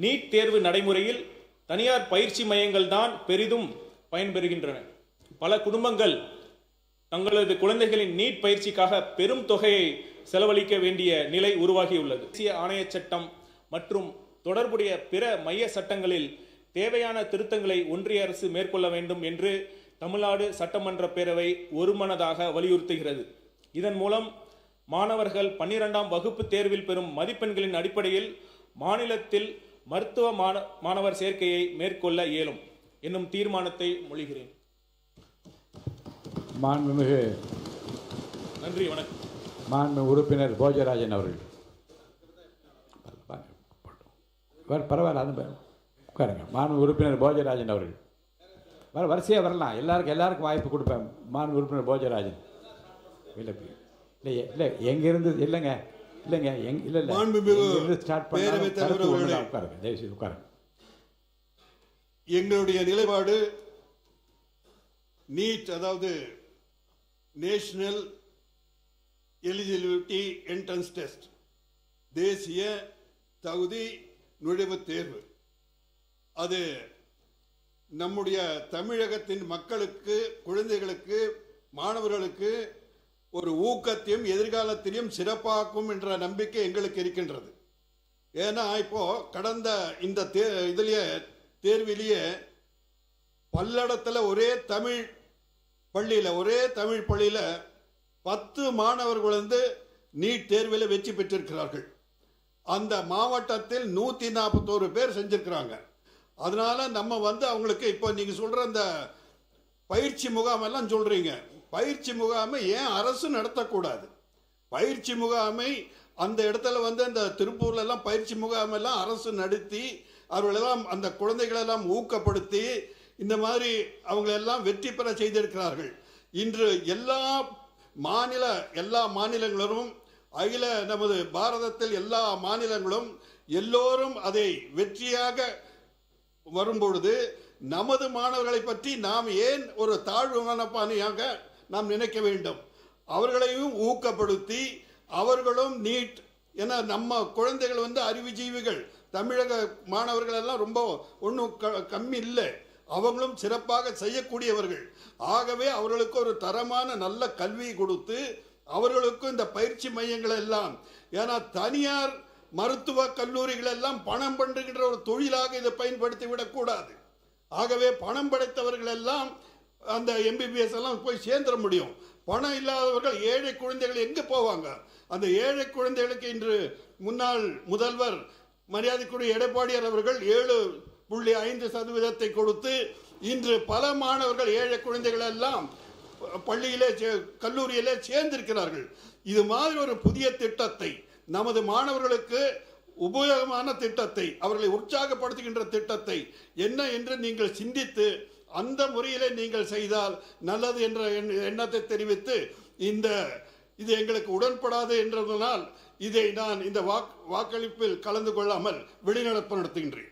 NEET தேர்வு நடைமுறையில் தனியார் பயிற்சி மையங்கள் தான் பெரிதும் பயன்பெறுகின்றன. பல குடும்பங்கள் தங்களது குழந்தைகளின் நீட் பயிற்சிக்காக பெரும் தொகையை செலவழிக்க வேண்டிய நிலை உருவாகியுள்ளது. தேசிய ஆணைய சட்டம் மற்றும் தொடர்புடைய பிற மைய சட்டங்களில் தேவையான திருத்தங்களை ஒன்றிய அரசு மேற்கொள்ள வேண்டும் என்று தமிழ்நாடு சட்டமன்ற பேரவை ஒருமனதாக வலியுறுத்துகிறது. இதன் மூலம் மாணவர்கள் 12ஆம் வகுப்பு தேர்வில் பெறும் மதிப்பெண்களின் அடிப்படையில் மாநிலத்தில் மருத்துவ மாணவர் சேர்க்கையை மேற்கொள்ள இயலும் என்னும் தீர்மானத்தை மொழிகிறேன். மாண்புமிகு நன்றி, வணக்கம். மாண்புமிகு உறுப்பினர் போஜராஜன் அவர்கள். பரவாயில்ல, அது உட்காருங்க. மாண்புமிகு உறுப்பினர் போஜராஜன் அவர்கள் வரிசையாக வரலாம். எல்லாருக்கும் வாய்ப்பு கொடுப்பேன். மாண்புமிகு உறுப்பினர் போஜராஜன். இல்லை இல்லை எங்கேருந்து இல்லைங்க ஸ்டார்ட் பண்ண உட்காருங்க. தயவுசெய்து உட்காருங்க. எங்களுடைய நிலைப்பாடு நீட், அதாவது நேஷனல் எலிஜிபிலிட்டி என்ட்ரன்ஸ் டெஸ்ட், தேசிய தகுதி நுழைவுத் தேர்வு, அது நம்முடைய தமிழகத்தின் மக்களுக்கு, குழந்தைகளுக்கு, மாணவர்களுக்கு ஒரு ஊக்கத்தையும் எதிர்காலத்திலையும் சிறப்பாக்கும் என்ற நம்பிக்கை எங்களுக்கு இருக்கின்றது. ஏன்னா இப்போ கடந்த இந்த தேர்விலேயே பல்லடத்தில் ஒரே தமிழ் பள்ளியில் 10 மாணவர்கள் நீட் தேர்வில் வெற்றி பெற்றிருக்கிறார்கள். அந்த மாவட்டத்தில் 141 பேர் செஞ்சிருக்கிறாங்க. அதனால நம்ம அவங்களுக்கு இப்போ நீங்கள் சொல்கிற அந்த பயிற்சி முகாமெல்லாம் சொல்கிறீங்க. பயிற்சி முகாமை ஏன் அரசு நடத்தக்கூடாது? பயிற்சி முகாமை அந்த இடத்துல இந்த திருப்பூர்லாம் பயிற்சி முகாமெல்லாம் அரசு நடத்தி அவர்களெல்லாம் அந்த குழந்தைகளெல்லாம் ஊக்கப்படுத்தி இந்த மாதிரி அவங்களெல்லாம் வெற்றி பெற செய்திருக்கிறார்கள். இன்று எல்லா மாநிலங்களும் அகில நமது பாரதத்தில் எல்லா மாநிலங்களும் எல்லோரும் அதை வெற்றியாக வரும்பொழுது நமது மாணவர்களை பற்றி நாம் ஏன் ஒரு தாழ்வு மனப்பானையாக நாம் நினைக்க வேண்டும்? அவர்களையும் ஊக்கப்படுத்தி அவர்களும் நீட், ஏன்னா நம்ம குழந்தைகள் அறிவுஜீவிகள், தமிழக மாணவர்கள் எல்லாம் ரொம்ப ஒன்றும் கம்மி இல்லை, அவங்களும் சிறப்பாக செய்யக்கூடியவர்கள். ஆகவே அவர்களுக்கு ஒரு தரமான நல்ல கல்வி கொடுத்து அவர்களுக்கும் இந்த பயிற்சி மையங்கள் எல்லாம், ஏன்னா தனியார் மருத்துவ கல்லூரிகள் எல்லாம் பணம் பண்ணுகின்ற ஒரு தொழிலாக இதை பயன்படுத்தி விடக்கூடாது. ஆகவே பணம் படைத்தவர்கள் எல்லாம் அந்த எம்பிபிஎஸ் எல்லாம் போய் சேர்ந்துட முடியும். பணம் இல்லாதவர்கள், ஏழை குழந்தைகள் எங்கே போவாங்க? அந்த ஏழை குழந்தைகளுக்கு இன்று முன்னாள் முதல்வர் மரியாதைக்குரிய எடப்பாடியார் அவர்கள் 7.5% கொடுத்து இன்று பல மாணவர்கள், ஏழை குழந்தைகள் எல்லாம் பள்ளியிலே கல்லூரியிலே சேர்ந்திருக்கிறார்கள். இது மாதிரி ஒரு புதிய திட்டத்தை, நமது மாணவர்களுக்கு உபயோகமான திட்டத்தை, அவர்களை உற்சாகப்படுத்துகின்ற திட்டத்தை என்ன என்று நீங்கள் சிந்தித்து அந்த முறையிலே நீங்கள் செய்தால் நல்லது என்ற எண்ணத்தை தெரிவித்து, இது எங்களுக்கு உடன்படாது என்றதனால் இதை நான் இந்த வாக்களிப்பில் கலந்து கொள்ளாமல் வெளிநடப்பு நடத்துகின்றேன்.